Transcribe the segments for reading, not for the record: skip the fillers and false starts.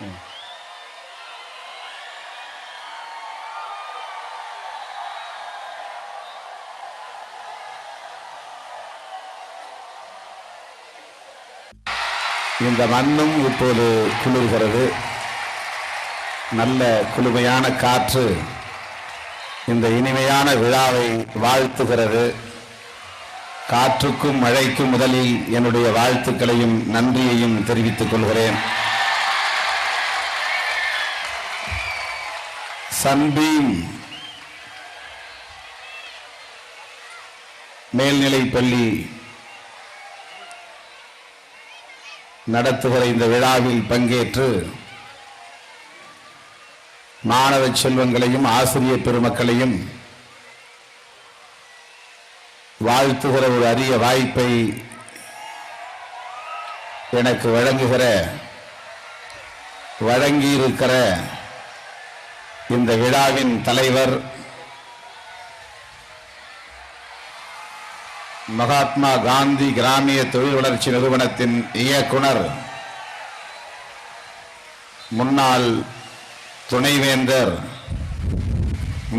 இந்த மண்ணும் இப்போது குளிர்கிறது. நல்ல குளுமையான காற்று இந்த இனிமையான விழாவை வாழ்த்துகிறது. காற்றுக்கும் மழைக்கும் முதலில் என்னுடைய வாழ்த்துக்களையும் நன்றியையும் தெரிவித்துக் கொள்கிறேன். சன்பீம் மேல்நிலைப்பள்ளி நடத்துகிற இந்த விழாவில் பங்கேற்று மாணவ செல்வங்களையும் ஆசிரியர் பெருமக்களையும் வாழ்த்துகிற ஒரு அரிய வாய்ப்பை எனக்கு வழங்கியிருக்கிற இந்த விழாவின் தலைவர் மகாத்மா காந்தி கிராமிய தொழில் வளர்ச்சி நிறுவனத்தின் இயக்குனர் முன்னாள் துணைவேந்தர்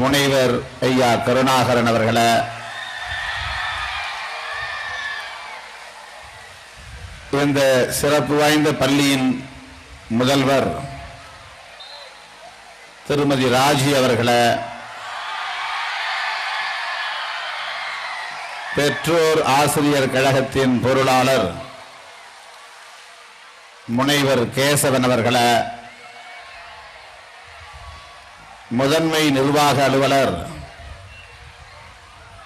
முனைவர் ஐயா கருணாகரன் அவர்களே, இந்த சிறப்பு வாய்ந்த பள்ளியின் முதல்வர் திருமதி ராஜி அவர்களே, பெற்றோர் ஆசிரியர் கழகத்தின் பொருளாளர் முனைவர் கேசவன் அவர்களே, முதன்மை நிர்வாக அலுவலர்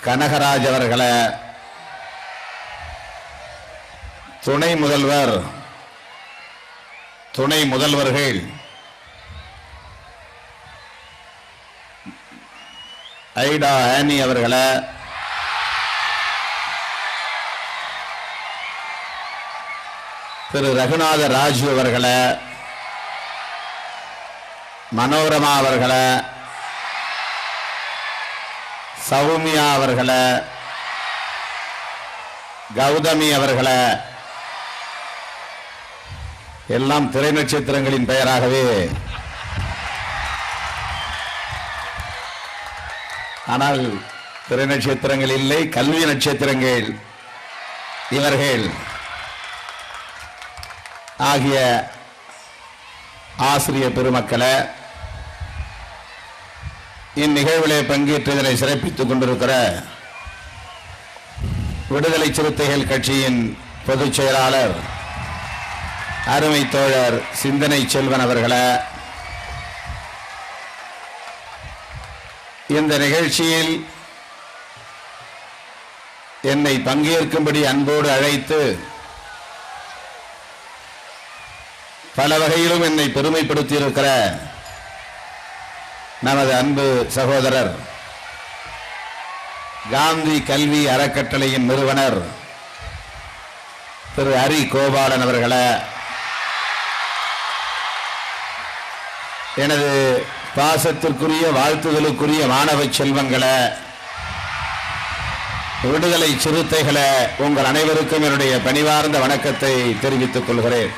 கனகராஜ் அவர்களே, துணை முதல்வர் துணை முதல்வர்கள் ஐடா ஆனி அவர்களே, திரு ரகுநாத ராஜு அவர்களே, மனோரமா அவர்களே, சௌமியா அவர்களே, கௌதமி அவர்களே, எல்லாம் திரை நட்சத்திரங்களின் பெயராகவே, ஆனால் திரை நட்சத்திரங்கள் இல்லை, கல்வி நட்சத்திரங்கள் இவர்கள் ஆகிய ஆசிரியர் பெருமக்களை இந்நிகழ்விலே பங்கேற்று இதனை சிறப்பித்துக் கொண்டிருக்கிற விடுதலை சிறுத்தைகள் கட்சியின் பொதுச் செயலாளர் அருமை தோழர் சிந்தனை செல்வன் அவர்களே, இந்த நிகழ்ச்சியில் என்னை பங்கேற்கும்படி அன்போடு அழைத்து பல வகையிலும் என்னை பெருமைப்படுத்தியிருக்கிற நமது அன்பு சகோதரர் காந்தி கல்வி அறக்கட்டளையின் நிறுவனர் திரு ஹரி கோபாலன் அவர்களே, எனது பாசத்திற்குரிய வாழ்த்துதலுக்குரிய மாணவ செல்வங்களே, விடுதலை சிறுத்தைகளே, உங்கள் அனைவருக்கும் என்னுடைய பணிவார்ந்த வணக்கத்தை தெரிவித்துக் கொள்கிறேன்.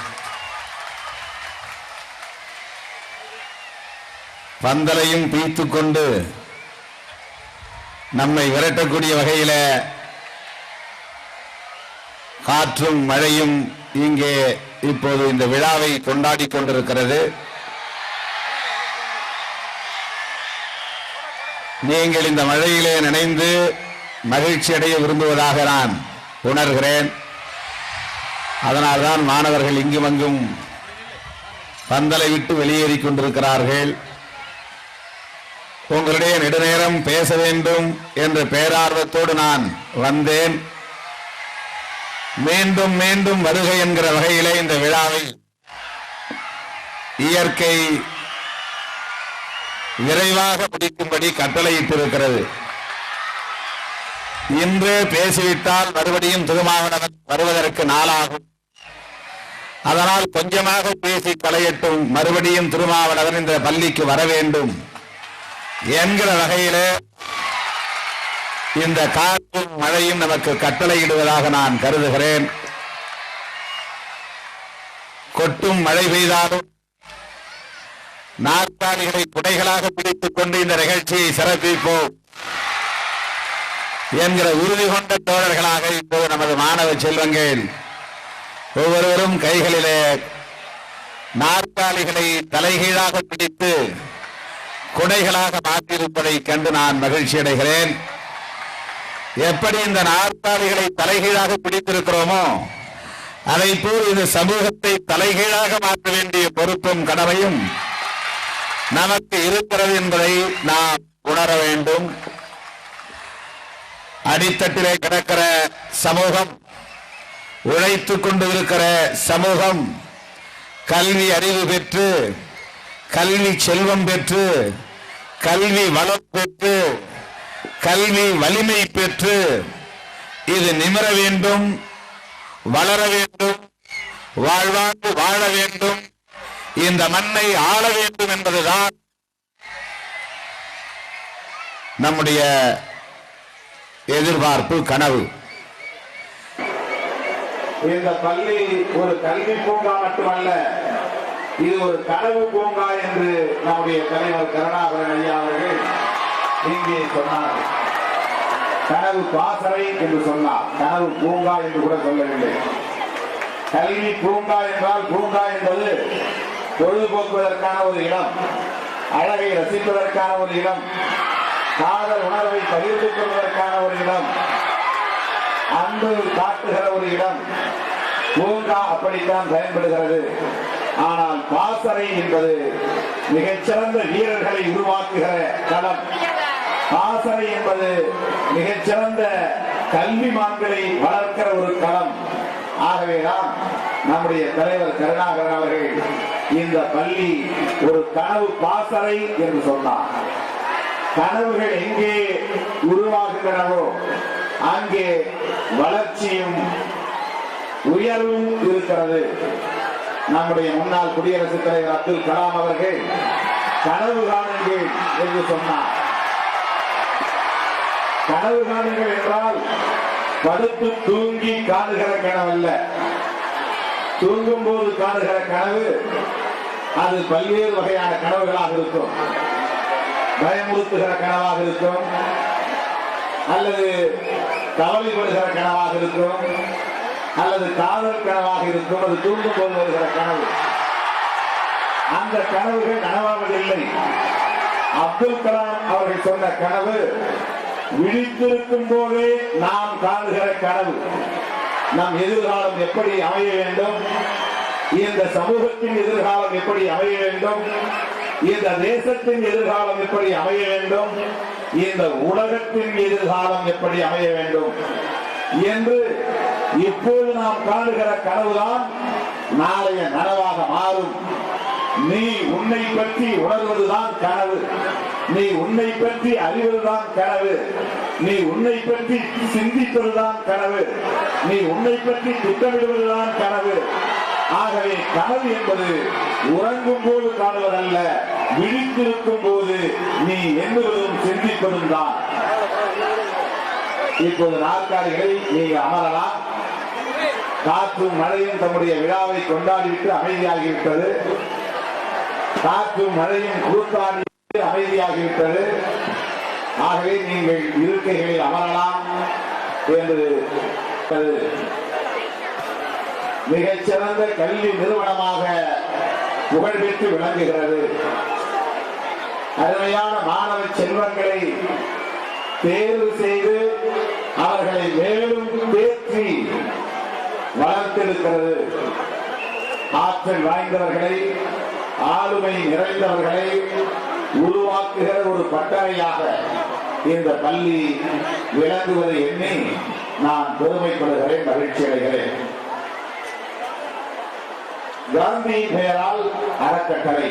பந்தலையும் பீத்துக் கொண்டு நம்மை விரட்டக்கூடிய வகையில காற்றும் மழையும் இங்கே இப்போது இந்த விழாவை கொண்டாடி கொண்டிருக்கிறது. நீங்கள் இந்த மழையிலே நினைந்து மகிழ்ச்சி அடைய விரும்புவதாக நான் உணர்கிறேன். அதனால்தான் மாணவர்கள் இங்கும் அங்கும் பந்தலை விட்டு வெளியேறிக் கொண்டிருக்கிறார்கள். உங்களிடையே நெடுநேரம் பேச வேண்டும் என்ற பேரார்வத்தோடு நான் வந்தேன். மீண்டும் மீண்டும் வருகை என்கிற வகையிலே இந்த விழாவை இயற்கை விரைவாக முடிக்கும்படி கட்டளையிட்டிருக்கிறது. இன்று பேசிவிட்டால் மறுபடியும் திருமாவளவன் வருவதற்கு நாளாகும். அதனால் கொஞ்சமாக பேசி களையட்டும், மறுபடியும் திருமாவளவன் இந்த பள்ளிக்கு வர வேண்டும் என்கிற வகையிலே இந்த காற்றும் மழையும் நமக்கு கட்டளையிடுவதாக நான் கருதுகிறேன். கொட்டும் மழை பெய்தாலும் நாற்காலிகளை குடைகளாக பிடித்துக் கொண்டு இந்த நிகழ்ச்சியை சிறப்பிப்போம் என்கிற உறுதி கொண்ட தோழர்களாக இப்போது நமது மாணவ செல்வங்கள் ஒவ்வொருவரும் கைகளிலே நாற்காலிகளை தலைகீழாக பிடித்து குடைகளாக மாற்றியிருப்பதை கண்டு நான் மகிழ்ச்சி அடைகிறேன். எப்படி இந்த நாற்காலிகளை தலைகீழாக பிடித்திருக்கிறோமோ அதை போல் இந்த சமூகத்தை தலைகீழாக மாற்ற வேண்டிய பொறுப்பும் கடமையும் நமக்கு இருக்கிறது என்பதை நாம் உணர வேண்டும். அடித்தட்டிலே கிடக்கிற சமூகம், உழைத்துக் கொண்டு இருக்கிற சமூகம், கல்வி அறிவு பெற்று, கல்வி செல்வம் பெற்று, கல்வி வளம் பெற்று, கல்வி வலிமை பெற்று இது நிமிர வேண்டும், வளர வேண்டும், வாழ்வாங்கு வாழ வேண்டும், இந்த மண்ணை ஆள வேண்டும் என்பதுதான் நம்முடைய எதிர்பார்ப்பு, கனவு. இந்த பள்ளி ஒரு கல்வி பூங்கா மட்டுமல்ல, இது ஒரு கனவு பூங்கா என்று நம்முடைய தலைவர் கருணாகரன் ஐயா அவர்கள் இங்கே சொன்னார். கனவு பாசறை என்று சொன்னார், கனவு பூங்கா என்று கூட சொல்லவில்லை. கல்வி பூங்கா என்றால், பூங்கா என்பது பொழுதுபோக்குவதற்கான ஒரு இடம், அழகை ரசிப்பதற்கான ஒரு இடம், காதல் உணர்வை பகிர்ந்து கொள்வதற்கான ஒரு இடம், அன்பு காட்டுகிற ஒரு இடம். பூங்கா அப்படித்தான் பயன்படுகிறது. ஆனால் பாசறை என்பது மிகச்சிறந்த வீரர்களை உருவாக்குகிற களம். பாசறை என்பது மிகச்சிறந்த கல்விமான்களை வளர்க்கிற ஒரு களம். ஆகவேதான் நம்முடைய தலைவர் கருணாகரன் அவர்கள் இந்த பள்ளி ஒரு கனவு பாசறை என்று சொன்னார். கனவுகள் எங்கே உருவாகுகிறனவோ அங்கே வளர்ச்சியும் உயர்வும் இருக்கிறது. நம்முடைய முன்னாள் குடியரசுத் தலைவர் அப்துல் கலாம் அவர்கள் கனவு காணுங்கள் என்று சொன்னார். கனவு காணுங்கள் என்றால் படுத்து தூங்கி காணுகிற கனவல்ல. தூங்கும் போது காணுகிற கனவு அது பல்வேறு வகையான கனவுகளாக இருக்கும். பயமுறுத்துகிற கனவாக இருக்கும், அல்லது கவலைப்படுகிற கனவாக இருக்கும், அல்லது காதல் கனவாக இருக்கும். அது தூங்கும் போது வருகிற கனவு. அந்த கனவுகள் நனவாவதில்லை. அப்துல் கலாம் அவர்கள் சொன்ன கனவு விழித்திருக்கும் போதே நாம் காணுகிற கனவு. நம் எதிர்காலம் எப்படி அமைய வேண்டும், இந்த சமூகத்தின் எதிர்காலம் எப்படி அமைய வேண்டும், இந்த தேசத்தின் எதிர்காலம் எப்படி அமைய வேண்டும், இந்த உலகத்தின் எதிர்காலம் எப்படி அமைய வேண்டும் என்று இப்போது நாம் காணுகிற கனவுதான் நாளைய நனவாக மாறும். நீ உன்னை பற்றி உணர்வதுதான் கனவு, நீ உன்னை பற்றி அறிவதுதான் கனவு, நீ உன்னை பற்றி சிந்திப்பதுதான் கனவு, நீ உன்னை பற்றி திட்டமிடுவதுதான் கனவு. ஆகவே கனவு என்பது உறங்கும் போது காணுவதல்ல, விழித்திருக்கும் போது நீ எண்ணுவதும் சிந்திப்பதும் தான். இப்போது நாற்காலிகளை நீங்கள் அமரலாம். காற்றும் மழையும் தம்முடைய விழாவை கொண்டாடிவிட்டு அமைதியாகிவிட்டது. காற்றும் மழையும் கூத்தாடிவிட்டு அமைதியாகிவிட்டது. ஆகவே நீங்கள் இருக்கைகளில் அமரலாம் என்று மிகச்சிறந்த கல்வி நிறுவனமாக புகழ்பெற்று விளங்குகிறது. அருமையான மாணவ செல்வங்களை தேர்வு செய்து அவர்களை மேலும் தேற்றி வளர்த்திருக்கிறது. ஆற்றல் வாய்ந்தவர்களை, ஆளுமை நிறைந்தவர்களை உருவாக்குகிற ஒரு பட்டறையாக இந்த பள்ளி விளங்குவதை எண்ணி நான் பெருமைப்படுகிறேன், மகிழ்ச்சி அடைகிறேன். காந்தி பெயரால் அறக்கட்டளை,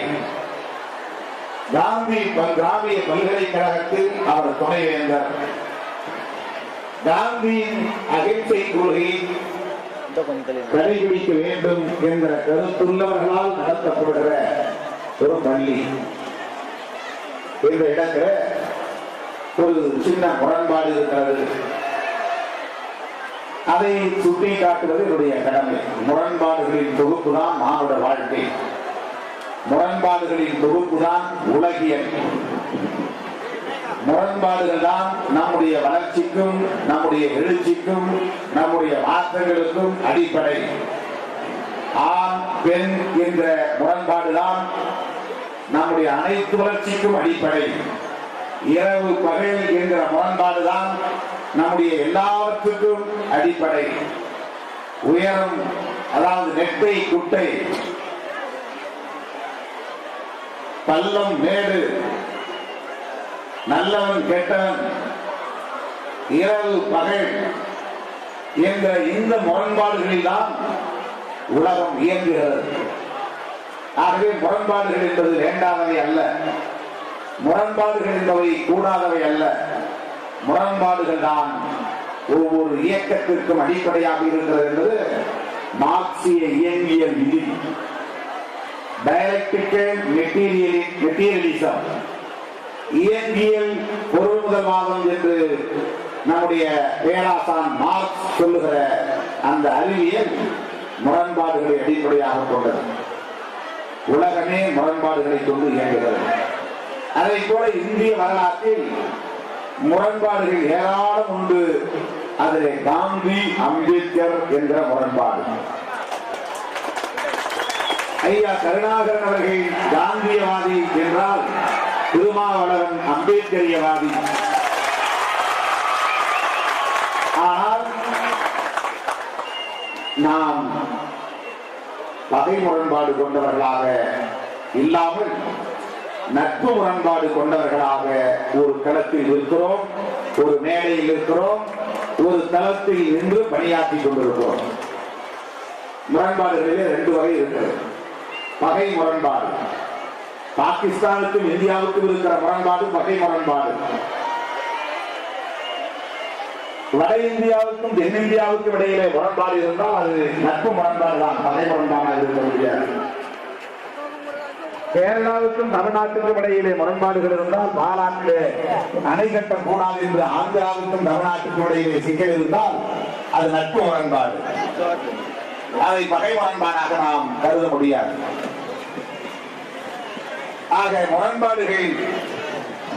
காந்தி கிராமிய பல்கலைக்கழகத்தில் அவர் துணைவேந்தர். காந்தியின் அகிம்சை கொள்கையை கடைபிடிக்க வேண்டும் என்ற கருத்துள்ளவர்களால் நடத்தப்படுகிற ஒரு பள்ளி. இந்த இடத்துல ஒரு சின்ன முரண்பாடு இருக்கிறது. அதை சுட்டி காட்டுவது என்னுடைய கடமை. முரண்பாடுகளின் தொகுப்பு தான் மானுட வாழ்க்கை. முரண்பாடுகளின் தொகுப்புதான் உலகியல். முரண்பாடுகள் தான் நம்முடைய வளர்ச்சிக்கும், நம்முடைய எழுச்சிக்கும், நம்முடைய மாற்றங்களுக்கும் அடிப்படை. ஆண் பெண் என்ற முரண்பாடுதான் நம்முடைய அனைத்து வளர்ச்சிக்கும் அடிப்படை. இரவு பகல் என்கிற முரண்பாடுதான் நம்முடைய எல்லாவற்றுக்கும் அடிப்படை. உயரம், அதாவது நெட்டை குட்டை, பள்ளம் மேடு, நல்லவன் கெட்டவன், இரவு பகல் என்ற இந்த முரண்பாடுகளில் தான் உலகம் இயங்குகிறது. ஆகவே முரண்பாடுகள் என்பது வேண்டாதவை அல்ல, முரண்பாடுகள் என்பவை கூடாதவை அல்ல. முரண்பாடுகள் தான் ஒவ்வொரு இயக்கத்திற்கும் அடிப்படையாக இருக்கிறது என்பது மார்க்சிய இயங்கியல் விதி. டயலெக்டிக்கல் மெட்டீரியலிசம், இயங்கியல் பொருள் முதல்வாதம் என்று நம்முடைய பேராசான் மார்க்ஸ் சொல்லுகிற அந்த அறிவியல் முரண்பாடுகளை அடிப்படையாக கொண்டது. உலகமே முரண்பாடுகளை கொண்டு இயங்குகிறது. அதை போல இந்திய வரலாற்றில் முரண்பாடுகள் ஏராளம் உண்டு. அதிலே காந்தி அம்பேத்கர் என்ற முரண்பாடு. ஐயா கருணாகரன் அவர்கள் காந்தியவாதி என்றால் திருமாவளவன் அம்பேத்கரியவாதி. ஆனால் நாம் பகை முரண்பாடு கொண்டவர்களாக இல்லாமல் நட்பு முரண்பாடு கொண்டவர்களாக ஒரு களத்தில் இருக்கிறோம், ஒரு மேடையில் இருக்கிறோம், ஒரு தளத்தில் நின்று பணியாற்றி கொண்டிருக்கிறோம். முரண்பாடுகளிலே 2 வகை இருக்கிறது. பகை முரண்பாடு, பாகிஸ்தானுக்கும் இந்தியாவுக்கும் இருக்கிற முரண்பாடு பகை முரண்பாடு. வட இந்தியாவுக்கும் தென்னிந்தியாவுக்கும் இடையிலே முரண்பாடு இருந்தால் அது நட்பு முரண்பாடு தான், பகை முரண்பாடாக இருக்க முடியாது. கேரளாவுக்கும் தமிழ்நாட்டுக்கும் இடையிலே முரண்பாடுகள் இருந்தால் பாலாற்றிலே அணை கட்டக்கூடாது என்று ஆந்திராவுக்கும் தமிழ்நாட்டுக்கும் இடையிலே சிக்கல் இருந்தால் அது நட்பு முரண்பாடு. அதை பகை முரண்பாடாக நாம் கருத முடியாது. ஆக முரண்பாடுகள்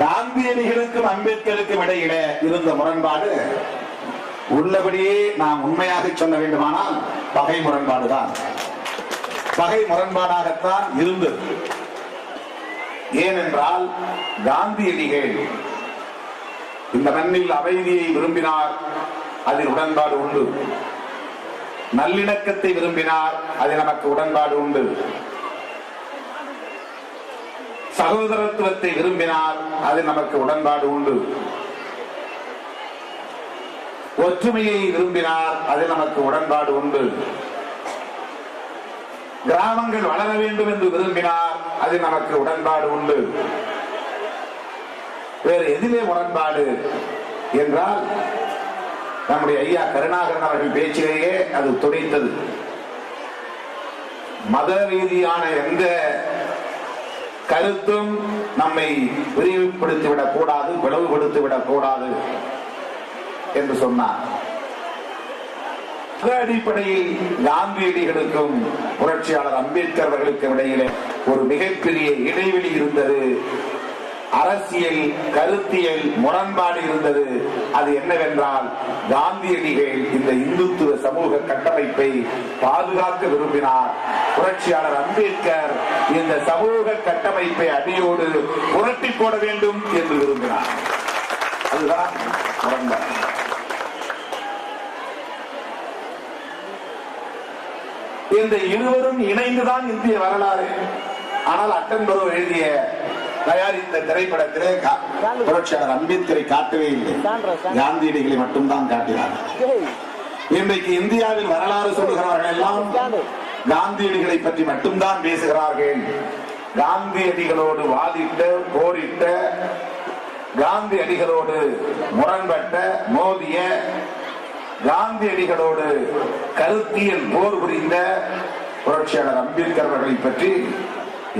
காந்தியடிகளுக்கும் அம்பேத்கருக்கும் இடையில இருந்த முரண்பாடு உள்ளபடியே நாம் உண்மையாக சொல்ல வேண்டுமானால் பகை முரண்பாடுதான், பகை முரண்பாடாகத்தான் இருந்தது. ஏனென்றால் காந்தியடிகள் இந்த மண்ணில் அமைதியை விரும்பினார், அதில் உடன்பாடு உண்டு. நல்லிணக்கத்தை விரும்பினார், அதில் நமக்கு உடன்பாடு உண்டு. சகோதரத்துவத்தை விரும்பினார், அதில் நமக்கு உடன்பாடு உண்டு. ஒற்றுமையை விரும்பினார், அதில் நமக்கு உடன்பாடு உண்டு. கிராமங்கள் வளர வேண்டும் என்று விரும்பினார், அதில் நமக்கு உடன்பாடு உண்டு. வேறு எதிலே முரண்பாடு என்றால் நம்முடைய ஐயா கருணாகரன் அவர்கள் பேச்சிலேயே அது துடைத்தது. மத ரீதியான எந்த கருத்தும் நம்மை விரிவுபடுத்திவிடக் கூடாது, பிளவுபடுத்திவிடக் கூடாது என்று சொன்னார். அடிப்படையில் காந்தியடிகளுக்கும் புரட்சியாளர் அம்பேத்கர் அவர்களுக்கும் இடையிலே ஒரு மிகப்பெரிய இடைவெளி இருந்தது. அரசியல் கருத்தியல் முரண்பாடு இருந்தது. அது என்னவென்றால் காந்தியடிகள் இந்த இந்துத்துவ சமூக கட்டமைப்பை பாதுகாக்க விரும்பினார். புரட்சியாளர் அம்பேத்கர் இந்த சமூக கட்டமைப்பை அடியோடு புரட்டி போட வேண்டும் என்று விரும்பினார். அதுதான் முரண்பாடு. இந்த இருவரும் இணைந்துதான் இந்திய வரலாறு. ஆனால் அட்டன்பரோ எழுதிய தயாரித்த திரைப்படத்திலே புரட்சியாளர் அம்பேத்கரை காட்டவே இல்லை, காந்தியடிகளை மட்டும்தான் காட்டினார். இன்றைக்கு இந்தியாவில் வரலாறு சொல்லுகிறவர்கள் எல்லாம் காந்தியடிகளை பற்றி மட்டும்தான் பேசுகிறார்கள். காந்தியடிகளோடு வாதிட்ட, போரிட்ட, காந்தியடிகளோடு முரண்பட்ட, மோதிய, காந்தியடிகளோடு கருத்தியல் போர் புரிந்த புரட்சியாளர் அம்பேத்கர் அவர்களை பற்றி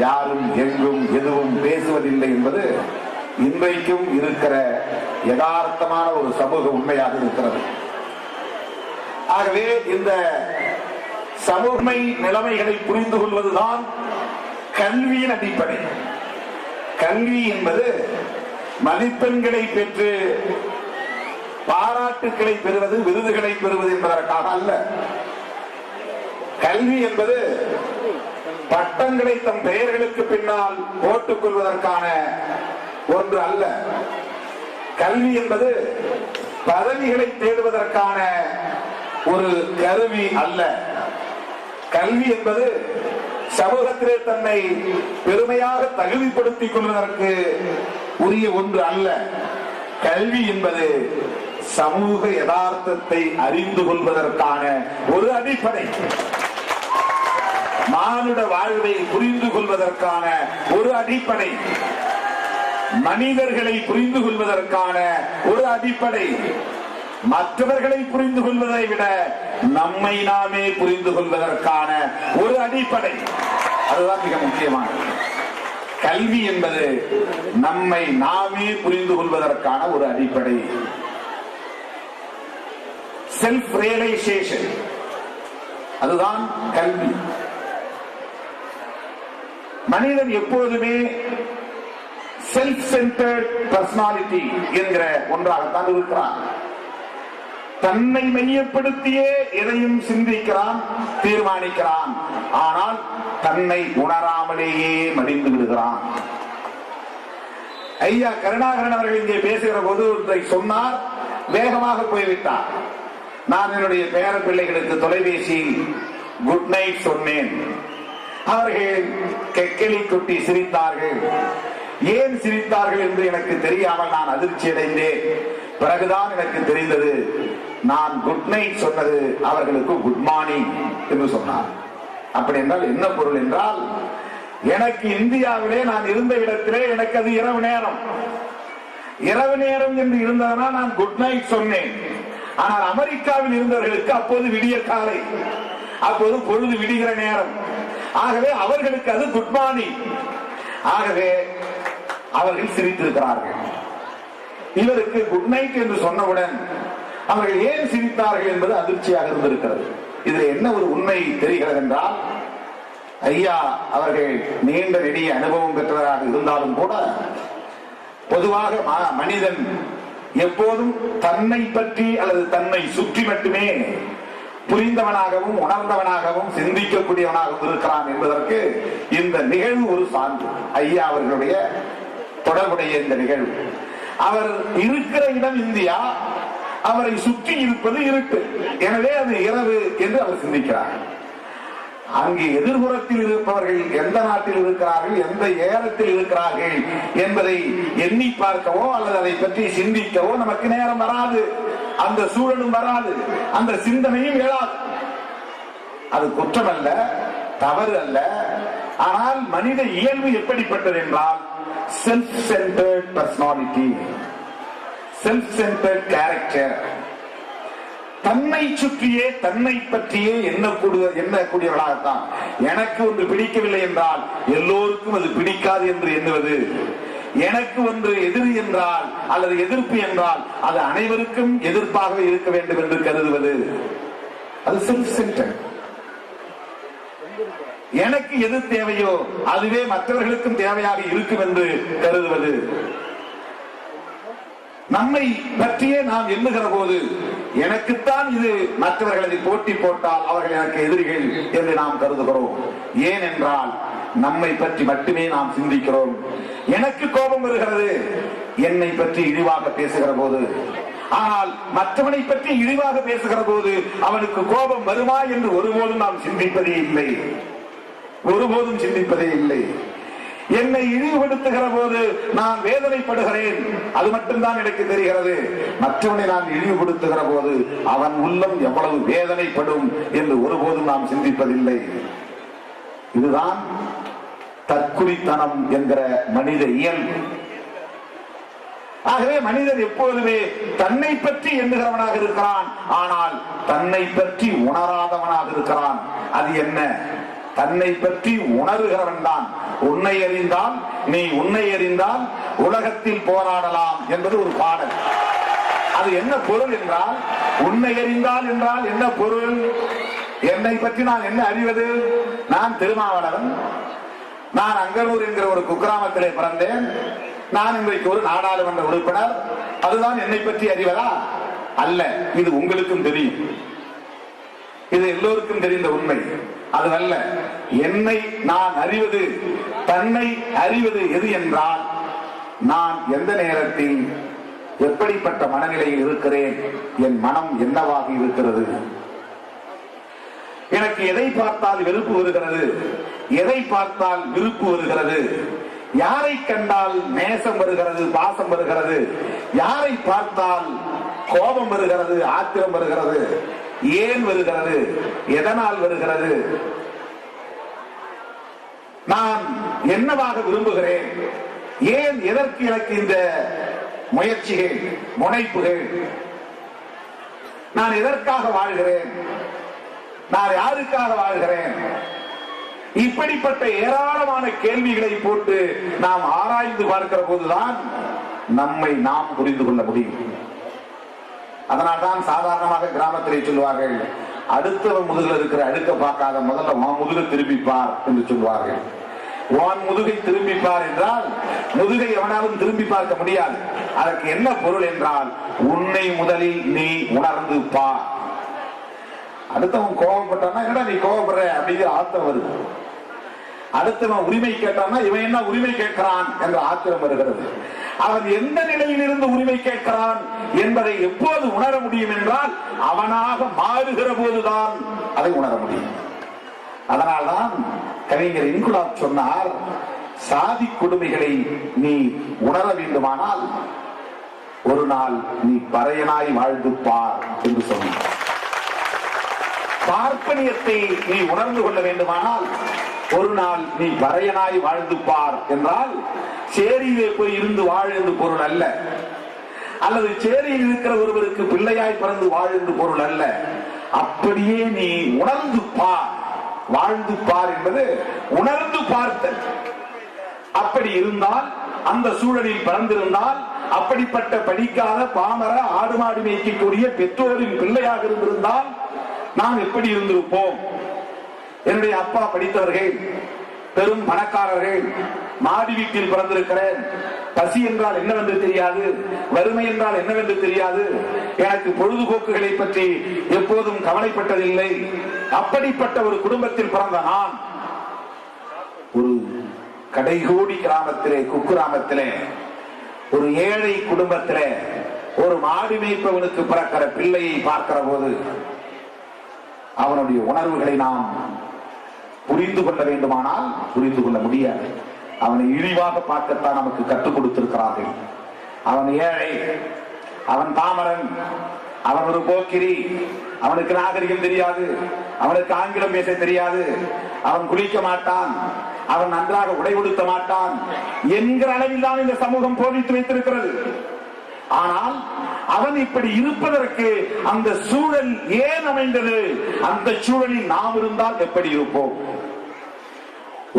யாரும் எங்கும் எதுவும் பேசுவதில்லை என்பது இன்றைக்கும் இருக்கிற யதார்த்தமான ஒரு சமூக உண்மையாக இருக்கிறது. ஆகவே இந்த சமூக நிலைமைகளை புரிந்து கொள்வதுதான் கல்வியின் அடிப்படை. கல்வி என்பது மதிப்பெண்களை பெற்று பாராட்டுக்களை பெறுவது, விருதுகளை பெறுவது என்பதற்காக அல்ல. கல்வி என்பது பட்டங்களை தம் பெயர்களுக்கு பின்னால் போட்டுக் கொள்வதற்கான ஒன்று அல்ல. கல்வி என்பது பதவிகளை தேடுவதற்கான ஒரு கருவி அல்ல. கல்வி என்பது சமூகத்திலே தன்னை பெருமையாக தகுதிப்படுத்திக் கொள்வதற்கு உரிய ஒன்று அல்ல. கல்வி என்பது சமூக யதார்த்தத்தை அறிந்து கொள்வதற்கான ஒரு அடிப்படை, மானுட வாழ்வை புரிந்து கொள்வதற்கான ஒரு அடிப்படை, மனிதர்களை புரிந்து கொள்வதற்கான ஒரு அடிப்படை, மற்றவர்களை புரிந்து கொள்வதை விட நம்மை நாமே புரிந்து கொள்வதற்கான ஒரு அடிப்படை. அதுதான் மிக முக்கியமானது. கல்வி என்பது நம்மை நாமே புரிந்து கொள்வதற்கான ஒரு அடிப்படை. செல்ஃப் ரியலைசேஷன், அதுதான் கல்வி. மனிதன் எப்போதுமே செல்ஃப் சென்டர்ட் பர்சனாலிட்டி என்கிற ஒன்றாகத்தான் இருக்கிறான். தன்னை மையப்படுத்தியே எதையும் சிந்திக்கிறான், தீர்மானிக்கிறான். ஆனால் தன்னை உணராமலேயே மடிந்து விடுகிறான். ஐயா கருணாகரன் அவர்கள் இங்கே பேசுகிற போது ஒன்றை சொன்னார், வேகமாக போய்விட்டார். நான் என்னுடைய பேர பிள்ளைகளுக்கு தொலைபேசியில் குட் நைட் சொன்னேன். அவர்கள் கெக்கலி கொட்டி சிரித்தார்கள். ஏன் சிரித்தார்கள் என்று எனக்கு தெரியாமல் நான் அதிர்ச்சி அடைந்தேன். பிறகுதான் எனக்கு தெரிந்தது, நான் குட் நைட் சொன்னது அவர்களுக்கு குட் மார்னிங் என்று சொன்னார். அப்படி என்றால் என்ன பொருள் என்றால், எனக்கு இந்தியாவிலே நான் இருந்த இடத்திலே எனக்கு அது இரவு நேரம். இரவு நேரம் என்று இருந்ததனால் நான் குட் நைட் சொன்னேன். ஆனால் அமெரிக்காவில் இருந்தவர்களுக்கு அப்போது விடிய காலை, அப்போது பொழுது விடுகிற நேரம். ஆகவே அவர்களுக்கு அது குட் மார்னிங். ஆகவே அவர்கள் சிரித்திருக்கிறார்கள். இவருக்கு குட் நைட் என்று சொன்னவுடன் அவர்கள் ஏன் சிரித்தார்கள் என்பது அதிர்ச்சியாக இருந்திருக்கிறது. இதில் என்ன ஒரு உண்மை தெரிகிறது என்றால், ஐயா அவர்கள் நீண்ட நெடிய அனுபவம் பெற்றவராக இருந்தாலும் கூட, பொதுவாக மனிதன் எப்போதும் தன்னை பற்றி அல்லது தன்னை சுற்றி மட்டுமே புரிந்தவனாகவும் உணர்ந்தவனாகவும் சிந்திக்கக்கூடியவனாகவும் இருக்கிறான் என்பதற்கு இந்த நிகழ்வு ஒரு சான்று. ஐயா அவர்களுடைய தொடர்புடைய இந்த நிகழ்வு. அவர் இருக்கிற இடம் இந்தியா, அவரை சுற்றி இருப்பது இருட்டு. எனவே அது இரவு என்று அவர் சிந்திக்கிறார். அங்கே எதிர்புறத்தில் இருப்பவர்கள் எந்த நாட்டில் இருக்கிறார்கள், எந்த ஏரத்தில் இருக்கிறார்கள் என்பதை எண்ணி பார்க்கவோ அல்லது அதை பற்றி சிந்திக்கவோ நமக்கு நேரம் வராது. அந்த சூழலும் வராது, அந்த சிந்தனையும் எழாது. அது குற்றம் அல்ல, தவறு அல்ல. ஆனால் மனித இயல்பு எப்படிப்பட்டது என்றால், self centred personality, self centred character. தன்னை சுற்றியே தன்னை பற்றியே எண்ணக்கூடியவர்களாகத்தான். எனக்கு ஒன்று பிடிக்கவில்லை என்றால் எல்லோருக்கும் அது பிடிக்காது என்று எண்ணுவது, எனக்கு ஒன்று எதிரி என்றால் அல்லது எதிர்ப்பு என்றால் அது அனைவருக்கும் எதிர்ப்பாகவே இருக்க வேண்டும் என்று கருதுவது, அது செல்ஃப் சென்டர்ட். எனக்கு எது தேவையோ அதுவே மற்றவர்களுக்கும் தேவையாக இருக்கும் என்று கருதுவது. நம்மை பற்றியே நாம் எண்ணுகிற போது, எனக்குத்தான் இது, மற்றவர்கள் அதை போட்டி போட்டால் அவர்கள் எனக்கு எதிரிகள் என்று நாம் கருதுகிறோம். ஏனென்றால் நம்மை பற்றி மட்டுமே நாம் சிந்திக்கிறோம். எனக்கு கோபம் வருகிறது என்னை பற்றி இழிவாக பேசுகிற போது. ஆனால் மற்றவனை பற்றி இழிவாக பேசுகிற போது அவனுக்கு கோபம் வருமா என்று ஒருபோதும் நாம் சிந்திப்பதே இல்லை, ஒருபோதும் சிந்திப்பதே இல்லை. என்னை இழிவுபடுத்துகிற போது நான் வேதனைப்படுகிறேன், அது மட்டும்தான் எனக்கு தெரிகிறது. மற்றவனை நான் இழிவுபடுத்துகிற போது அவன் உள்ளம் எவ்வளவு வேதனைப்படும் என்று ஒருபோதும் நாம் சிந்திப்பதில்லை. இதுதான் தற்குறித்தனம் என்கிற மனித இயல்பு. ஆகவே மனிதன் எப்போதுமே தன்னை பற்றி எண்ணுகிறவனாக இருக்கிறான், ஆனால் தன்னை பற்றி உணராதவனாக இருக்கிறான். அது என்ன? தன்னை பற்றி உணர்கிறவன் தான். உன்னை அறிந்தால், நீ உன்னை அறிந்தால் உலகத்தில் போராடலாம் என்பது ஒரு பாடல். அது என்ன பொருள் என்றால், உன்னை அறிந்தால் என்றால் என்ன பொருள்? என்னை பற்றி நான் என்ன அறிவது? நான் திருமாவளவன், நான் அங்கனூர் என்கிற ஒரு குக்கிராமத்திலே பிறந்தேன். நான் இன்றைக்கு ஒரு நாடாளுமன்ற உறுப்பினர். அதுதான் என்னை பற்றி அறிவதா? அல்ல. இது உங்களுக்கும் தெரியும், இது எல்லோருக்கும் தெரிந்த உண்மை. அதுவல்ல. என்னை நான் அறிவது, தன்னை அறிவது எது என்றால், நான் எந்த நேரத்தில் எப்படிப்பட்ட மனநிலையில் இருக்கிறேன், என் மனம் என்னவாக இருக்கிறது, எனக்கு எதை பார்த்தால் வெறுப்பு வருகிறது, எதை பார்த்தால் விருப்பு வருகிறது, யாரை கண்டால் நேசம் வருகிறது, பாசம் வருகிறது, யாரை பார்த்தால் கோபம் வருகிறது, ஆத்திரம் வருகிறது, ஏன் வருகிறது, எதனால் வருகிறது, நான் என்னவாக விரும்புகிறேன், ஏன் எதற்கு எனக்கு இந்த முயற்சிகள், முனைப்புகள், நான் எதற்காக வாழ்கிறேன், நான் யாருக்காக வாழ்கிறேன், இப்படிப்பட்ட ஏராளமான கேள்விகளை போட்டு நாம் ஆராய்ந்து பார்க்கிற போதுதான் நம்மை நாம் புரிந்து கொள்ள முடியும். அதனால்தான் சாதாரணமாக கிராமத்திலே சொல்வார்கள், அடுத்தவன் முதுகில் இருக்கிற அடுக்க பார்க்காத, முதல்ல உன் முதுகை திரும்பிப்பார் என்று சொல்வார்கள். உன் முதுகை திரும்பிப்பார் என்றால் முதுகை எவனாலும் திரும்பி பார்க்க முடியாது. அதற்கு என்ன பொருள் என்றால், உன்னை முதலில் நீ உணர்ந்து பார். அடுத்தவன் கோபப்பட்டான்னா, என்னடா நீ கோபப்படுற அப்படிங்கிற ஆத்திரம் வருது. அடுத்தவன் உரிமை கேட்டான்னா, இவன் என்ன உரிமை கேட்கிறான் என்ற ஆத்திரம் வருகிறது. அவன் எந்த நிலையில் இருந்து உரிமை கேட்கிறான் என்பதை எப்போது உணர முடியும் என்றால், அவனாக மாறுகிற போதுதான் அதை உணர முடியும். அதனால்தான் கவிஞர் இன்குலாப் சொன்னார், சாதி கொடுமைகளை நீ உணர வேண்டுமானால் ஒரு நாள் நீ பறையனாய் வாழ்ந்து பார் என்று சொன்னார். பார்ப்பனியத்தை நீ உணர்ந்து கொள்ள வேண்டுமானால் ஒரு நாள் நீ பறையனாய் வாழ்ந்து பார் என்றால், சேரியிலே போய் இருந்து வாழ் என்று பொருள் அல்ல, அல்லது சேரியில் இருக்கிற ஒருவருக்கு பிள்ளையாய் பிறந்து வாழ் என்று பொருள் அல்ல. அப்படியே நீ உணர்ந்து பார். வாழ்ந்து பார் என்பது உணர்ந்து பார்த்தல். அப்படி இருந்தால், அந்த சூழலில் பிறந்திருந்தால், அப்படிப்பட்ட படிக்காத பாமர ஆடு மாடு மேய்க்கக்கூடிய பெற்றோரின் பிள்ளையாக இருந்திருந்தால் நாம் எப்படி இருந்திருப்போம்? என்னுடைய அப்பா படித்தவர்கள், பெரும் பணக்காரர்கள், மாடி வீட்டில் பிறந்திருக்கிறேன். பசி என்றால் என்னவென்று தெரியாது, வறுமை என்றால் என்னவென்று தெரியாது, எனக்கு பொழுதுபோக்குகளை பற்றி எப்போதும் கவலைப்பட்டதில்லை. அப்படிப்பட்ட ஒரு குடும்பத்தில் பிறந்த நான் ஒரு கடைகோடி கிராமத்திலே, குக்கிராமத்திலே, ஒரு ஏழை குடும்பத்திலே ஒரு மாடு மேய்ப்பவனுக்கு பிறக்கிற பிள்ளையை பார்க்கிற போது அவனுடைய உணர்வுகளை நாம் புரிந்து கொள்ள வேண்டுமானால் புரிந்து கொள்ள முடியாது. அவனை இழிவாக பார்க்கத்தான் நமக்கு கற்றுக் கொடுத்திருக்கிறார்கள். அவன் ஏழை, அவன் பாமரன், அவன் ஒரு போக்கிரி, அவனுக்கு நாகரிகம் தெரியாது, அவனுக்கு ஆங்கிலம் பேச தெரியாது, அவன் குளிக்க மாட்டான், அவன் நன்றாக உடை உடுத்த மாட்டான் என்கிற அளவில் தான் இந்த சமூகம் போதித்து வைத்திருக்கிறது. ஆனால் அவன் இப்படி இருப்பதற்கு அந்த சூழல் ஏன் அமைந்தது? அந்த சூழலில் நாம் இருந்தால் எப்படி இருப்போம்?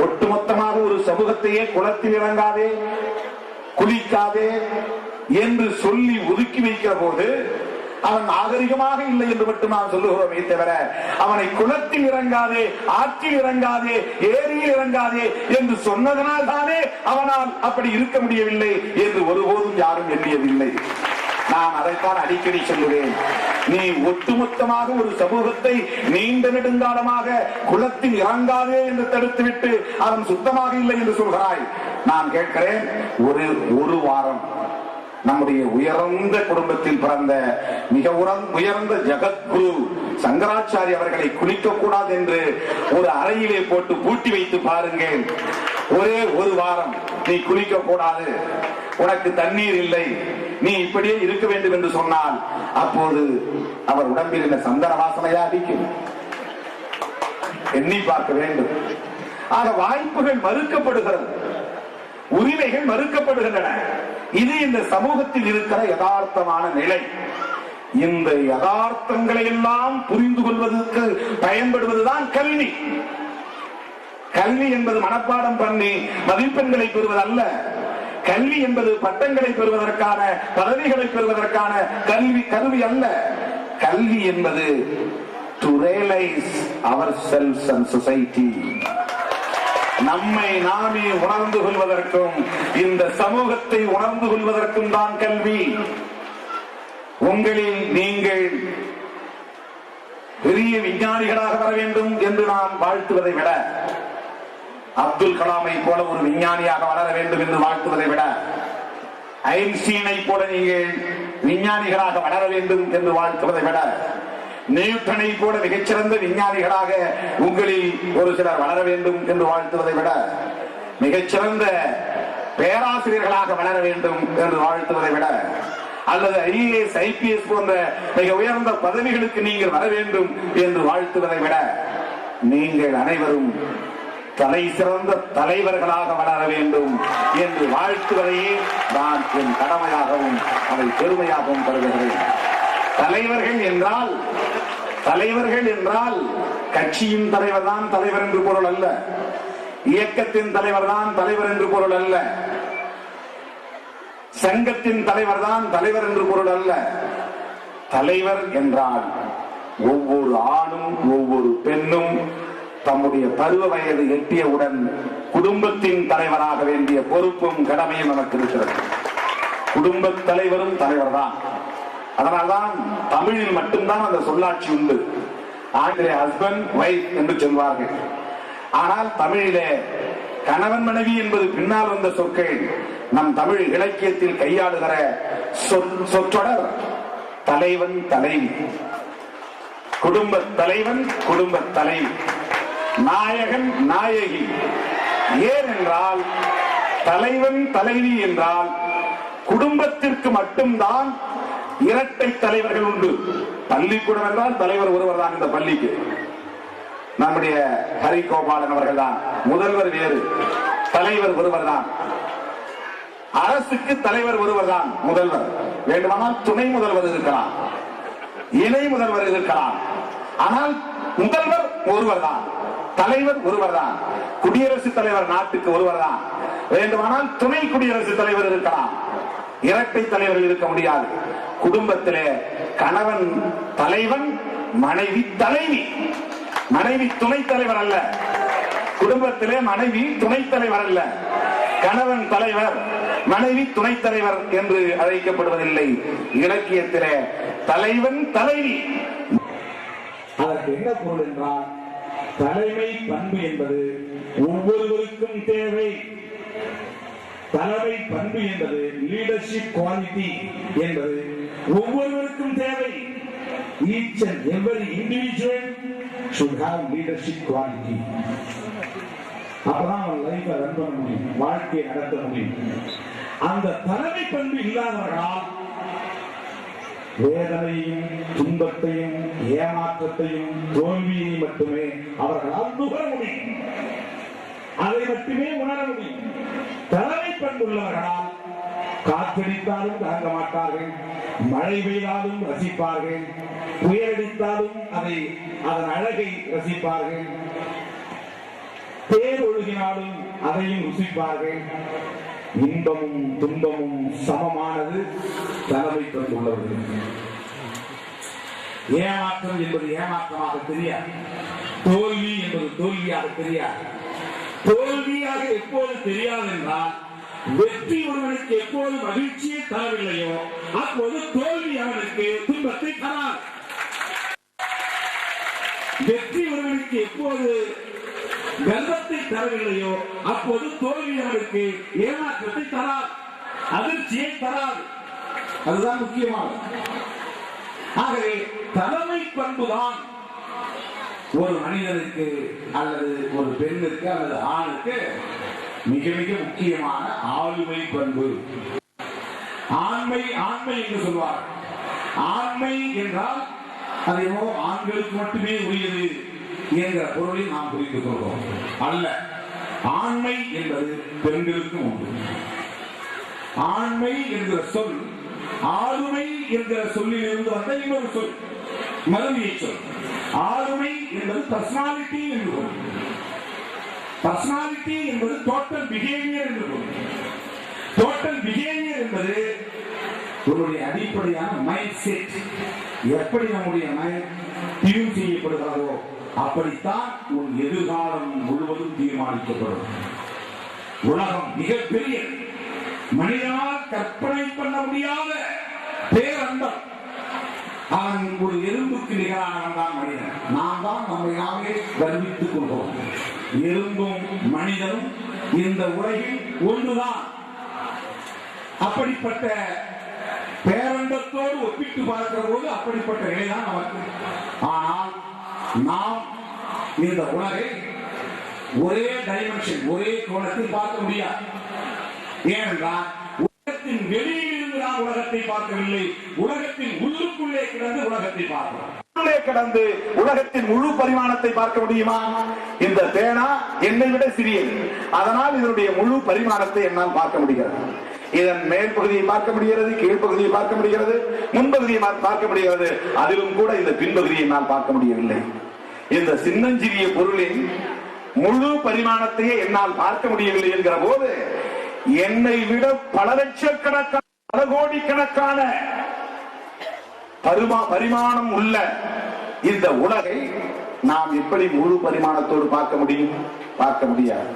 ஒட்டுமொத்தமாக ஒரு சமூகத்தையே குளத்தில் இறங்காதே, குளிக்காதே என்று சொல்லி ஒதுக்கி வைக்கிற போது அவன் நாகரிகமாக இல்லை என்று மட்டும் நாம் சொல்லுகிறோமே தவிர, அவனை குளத்தில் இறங்காதே, ஆற்றில் இறங்காதே, ஏரியில் இறங்காதே என்று சொன்னதனால் தானே அவனால் அப்படி இருக்க முடியவில்லை என்று ஒருபோதும் யாரும் எண்ணியதில்லை. நான் அதைத்தான் அடிக்கடி சொல்லுவேன். நீ ஒட்டுமொத்தமாக ஒரு சமூகத்தை நீண்ட நெடுங்காலமாக குளத்தில் இறங்காதே என்று தடுத்துவிட்டு அவன் சுத்தமாக இல்லை என்று சொல்கிறாய். நான் கேட்கிறேன், ஒரு வாரம் நம்முடைய உயர்ந்த குடும்பத்தில் பிறந்த மிக உயர்ந்த ஜகத்குரு சங்கராச்சாரி அவர்களை குளிக்க கூடாது என்று ஒரு அறையிலே போட்டு பூட்டி வைத்து பாருங்கள். ஒரே ஒரு வாரம் நீ குளிக்க கூடாது, உனக்கு தண்ணீர் இல்லை, நீ இப்படியே இருக்க வேண்டும் என்று சொன்னால் அப்போது அவர் உடம்பில் இந்த சந்தன வாசனையா அடிக்கும். எண்ணி பார்க்க வேண்டும். ஆக வாய்ப்புகள் மறுக்கப்படுகிறது, உரிமைகள் மறுக்கப்படுகின்றன. இது இந்த சமூகத்தில் இருக்கிற யதார்த்தமான நிலை. இந்த யதார்த்தங்களை எல்லாம் புரிந்து கொள்வதற்கு பயன்படுவதுதான் கல்வி. கல்வி என்பது மனப்பாடம் பண்ணி மதிப்பெண்களை பெறுவதல்ல. கல்வி என்பது பட்டங்களை பெறுவதற்கான, பதவிகளை பெறுவதற்கான கல்வி அல்ல. கல்வி என்பது to realize ourselves and society. நம்மை நாமே உணர்ந்து கொள்வதற்கும் இந்த சமூகத்தை உணர்ந்து கொள்வதற்கும் தான் கல்வி. உங்களில் நீங்கள் பெரிய விஞ்ஞானிகளாக வர வேண்டும் என்று நான் வாழ்த்துவதை விட, அப்துல் கலாமை போல ஒரு விஞ்ஞானியாக வளர வேண்டும் என்று வாழ்த்துவதை விட, ஐன்ஸ்டீனை போல நீங்கள் விஞ்ஞானிகளாக வளர வேண்டும் என்று வாழ்த்துவதை விட, நியூட்டனை போல மிகச்சிறந்த விஞ்ஞானிகளாக உங்களில் ஒரு சிலர் வளர வேண்டும் என்று வாழ்த்துவதை விட, மிகச்சிறந்த பேராசிரியர்களாக வளர வேண்டும் என்று வாழ்த்துவதை விட, அல்லது IAS IPS போன்ற மிக உயர்ந்த பதவிகளுக்கு நீங்கள் வர வேண்டும் என்று வாழ்த்துவதை விட, நீங்கள் அனைவரும் தலை சிறந்த தலைவர்களாக வளர வேண்டும் என்று வாழ்த்துவதையே நான் என் கடமையாகவும் அதை பெருமையாகவும் கருதுகிறேன். தலைவர்கள் என்றால் கட்சியின் தலைவர் தான் தலைவர் என்று பொருள் அல்ல, இயக்கத்தின் தலைவர் தான் தலைவர் என்று பொருள் அல்ல, சங்கத்தின் தலைவர் தான் தலைவர் என்று பொருள் அல்ல. தலைவர் என்றால் ஒவ்வொரு ஆணும் ஒவ்வொரு பெண்ணும் தம்முடைய பருவ வயது எட்டியவுடன் குடும்பத்தின் தலைவராக வேண்டிய பொறுப்பும் கடமையும் நமக்கு இருக்கிறது. குடும்ப தலைவரும் தலைவர் தான். அதனால்தான் தமிழில் மட்டும்தான் அந்த சொல்லாட்சி உண்டு. ஆங்கிலே ஹஸ்பண்ட் வைஃப் என்று சொல்வார்கள். ஆனால் தமிழிலே கணவன் மனைவி என்பது பின்னால் வந்த சொற்கள். நம் தமிழ் இலக்கியத்தில் கையாளுகிற சொற்றொடர் தலைவன் தலைவி, குடும்ப தலைவன் குடும்ப தலைவி, நாயகன் நாயகி. ஏனென்றால் தலைவன் தலைவி என்றால் குடும்பத்திற்கு மட்டும்தான் இரட்டை தலைவர்கள் உண்டு. பள்ளிக்கூடம் என்றால் தலைவர் ஒருவர் தான். இந்த பள்ளிக்கு நம்முடைய ஹரிகோபாலன் அவர்கள் தான் முதல்வர், வேறு தலைவர் ஒருவர் தான். அரசுக்கு தலைவர் ஒருவர் தான் முதல்வர். வேண்டுமானால் துணை முதல்வர் இருக்கலாம், இணை முதல்வர் இருக்கலாம். ஆனால் முதல்வர் ஒருவர் தான், தலைவர் ஒருவர் தான். குடியரசுத் தலைவர் நாட்டுக்கு ஒருவர் தான். வேண்டுமானால் துணை குடியரசுத் தலைவர் இருக்கலாம், இரட்டை தலைவர்கள் இருக்க முடியாது. குடும்பத்திலே கணவன் தலைவன், மனைவி தலைவி. மனைவி துணை தலைவர் அல்ல. குடும்பத்திலே மனைவி துணை தலைவர் அல்ல. கணவன் தலைவர், மனைவி துணை தலைவர் என்று அழைக்கப்படுவதில்லை. இலக்கியத்திலே தலைவன் தலைவி. அதற்கு என்ன பொருள் என்றால், தலைமை பண்பு என்பது ஒவ்வொருவருக்கும் தேவை. தலைமை பண்பு என்பது லீடர்ஷிப் குவாலிட்டி என்பது ஒவ்வொருவருக்கும் தேவை. Each and every individual should have leadership quality. அப்பதான் அவன் லைஃபை ரன் பண்ண முடியும், வாழ்க்கையை நடத்த முடியும். அந்த தலைமை பண்பு இல்லாதவர்களால் வேதனையும் துன்பத்தையும் ஏமாற்றத்தையும் தோல்வியையும் மட்டுமே அவர்களால் நுகர முடியும், அதை மட்டுமே உணர முடியும். தலைமை பண்புள்ளவர்களால் காற்றடித்தாலும் தாங்க மாட்டார்கள், மழை பெய்தாலும் ரசிப்பார்கள், புயலடித்தாலும் அதன் அழகை ரசிப்பார்கள், தேர் ஒழுகினாலும் அதையும் ருசிப்பார்கள். இன்பமும் துன்பமும் சமமானது தலைமை பண்புள்ளவர்கள். ஏமாற்றம் என்பது ஏமாற்றமாக தெரியாது, தோல்வி என்பது தோல்வியாக தெரியாது. தோல்வியாக எப்போது தெரியாது என்றால், வெற்றி ஒருவனுக்கு எப்போது மகிழ்ச்சியை தரவில்லையோ அப்போது தோல்வி அவனுக்கு துன்பத்தை தராது. வெற்றி ஒருவனுக்கு எப்போது கர்வத்தை தரவில்லையோ அப்போது தோல்வி அவனுக்கு ஏமாற்றத்தை தராது, அதிர்ச்சியை தராது. அதுதான் முக்கியமானது. ஆகவே தலைமை பண்புதான் ஒரு மனிதனுக்கு அல்லது ஒரு பெண்ணுக்கு அல்லது ஆணுக்கு மிக மிக முக்கியமான ஆளுமை பண்பு. ஆண்மை ஆண்மை என்று சொல்வார். ஆண்மை என்றால் அது ஆண்களுக்கு மட்டுமே உரியது என்கிற பொருளில் நாம் புரிந்து கொள்வோம். அல்ல, ஆண்மை என்பது பெண்களுக்கும் உண்டு. ஆண்மை என்கிற சொல் ஆளுமை என்கிற சொல்லில் இருந்து வந்த இன்னொரு சொல், மறுவியை சொல். ஆளுமை என்பது பர்சனாலிட்டி என்று பொருள். பர்சனாலிட்டி என்பது டோட்டல் பிஹேவியர் என்று பொருள். டோட்டல் பிஹேவியர் என்பது உங்களுடைய அடிப்படையான மைண்ட் செட். எப்படி நம்முடைய மைண்ட் டியூன் செய்யப்படுகிறதோ அப்படித்தான் உன் எதிர்காலம் முழுவதும் தீர்மானிக்கப்படும். உலகம் மிகப்பெரிய, மனிதனால் கற்பனை பண்ண முடியாத பேரண்டம். அவன் ஒரு எறும்புக்கு நிகரானவன் தான் மனிதன். நாம் தான் நம்மை நாமே கர்வித்துக் கொள்வோம். எறும்பும் மனிதனும் இந்த உலகில் ஒன்றுதான். அப்படிப்பட்ட பேரண்டத்தோடு ஒப்பிட்டு பார்க்கிற போது அப்படிப்பட்ட நிலைதான் நமக்கு. ஆனால் நாம் இந்த உலகை ஒரே டைமென்ஷன், ஒரே கோணத்தில் பார்க்க முடியாது. ஏனென்றால் உலகத்தின் வெளியில் இருந்து நாம் உலகத்தை பார்க்கவில்லை, உலகத்தின் உள்ளுக்குள்ளே கிடந்து உலகத்தை பார்க்கிறோம். கடந்து உலகத்தின் முழு பரிமாணத்தை பார்க்க முடியுமா? இந்த பேனா என்னை விட சிறியது, அதனால் இதனுடைய முழு பரிமாணத்தை என்னால் பார்க்க முடிகிறது. இதன் மேல் பகுதியை பார்க்க முடிகிறது, கீழ்ப்பகுதியை பார்க்க முடிகிறது, முன்பகுதியை பார்க்க முடிகிறது. அதிலும் கூட இந்த பின்பகுதியை நான் பார்க்க முடியவில்லை. இந்த சின்னஞ்சிறிய பொருளின் முழு பரிமாணத்தையே என்னால் பார்க்க முடியவில்லை என்கிற போது என்னை விட பல லட்சக்கணக்கான, பல கோடிக்கணக்கான பரிமாணம் உள்ள இந்த உலகை நாம் எப்படி முழு பரிமாணத்தோடு பார்க்க முடியும்? பார்க்க முடியாது.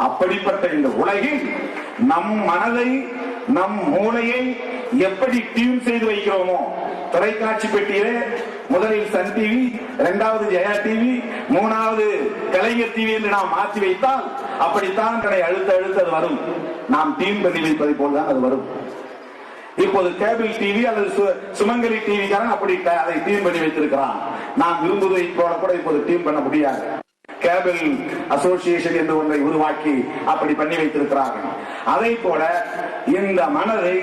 அப்படிப்பட்ட இந்த உலகில் நம் மனதை, நம் மூளையை எப்படி டியூன் செய்து வைக்கிறோமோ, தொலைக்காட்சி பெட்டியிலே முதலில் சன் டிவி, இரண்டாவது ஜெயா டிவி, மூணாவது கலைஞர் டிவி என்று நாம் மாற்றி வைத்தால் அப்படித்தான் கடை அழுத்த அழுத்த அது வரும். நாம் டியூன் பண்ணி வைப்பதை போல்தான் அது வரும். இப்போது கேபிள் டிவி அல்லது சுமங்கலி டிவிக்காரன் அப்படி அதை டியூன் பண்ணி வைத்திருக்கிறான். நாம் விரும்புவதை போல கூட இப்போது டியூன் பண்ண முடியாது. கேபிள் அசோசியேஷன் என்று ஒன்றை உருவாக்கி அப்படி பண்ணி வைத்திருக்கிறார்கள். அதை போல இந்த மனதை,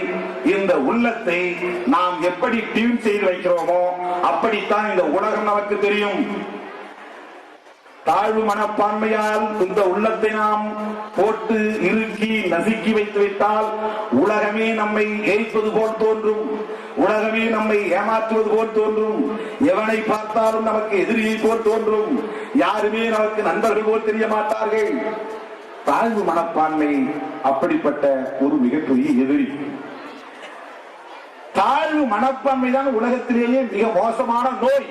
இந்த உள்ளத்தை நாம் எப்படி டியூன் செய்து வைக்கிறோமோ அப்படித்தான் இந்த உலகம் நமக்கு தெரியும். தாழ்வு மனப்பான்மையால் இந்த உள்ளத்தை நாம் போட்டு இறுக்கி நசுக்கி வைத்து விட்டால் உலகமே நம்மை எரிப்பது போல் தோன்றும், உலகமே நம்மை ஏமாற்றுவது போல் தோன்றும், எவனை பார்த்தாலும் நமக்கு எதிரியை போல் தோன்றும், யாருமே நமக்கு நண்பர்கள் போல் தெரிய மாட்டார்கள். தாழ்வு மனப்பான்மை அப்படிப்பட்ட ஒரு மிகப்பெரிய எதிரி. தாழ்வு மனப்பான்மை தான் உலகத்திலேயே மிக மோசமான நோய்.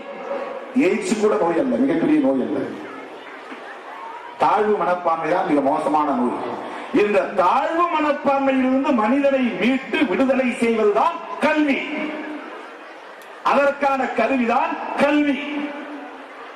எய்ட்ஸ் கூட நோய் அல்ல, மிகப்பெரிய நோய் அல்ல. தாழ்வு மனப்பான்மை தான் மிக மோசமான நோய். இந்த தாழ்வு மனப்பான்மையிலிருந்து மனிதனை மீட்டு விடுதலை செய்வதுதான் கல்வி. அதற்கான கருவிதான் கல்வி.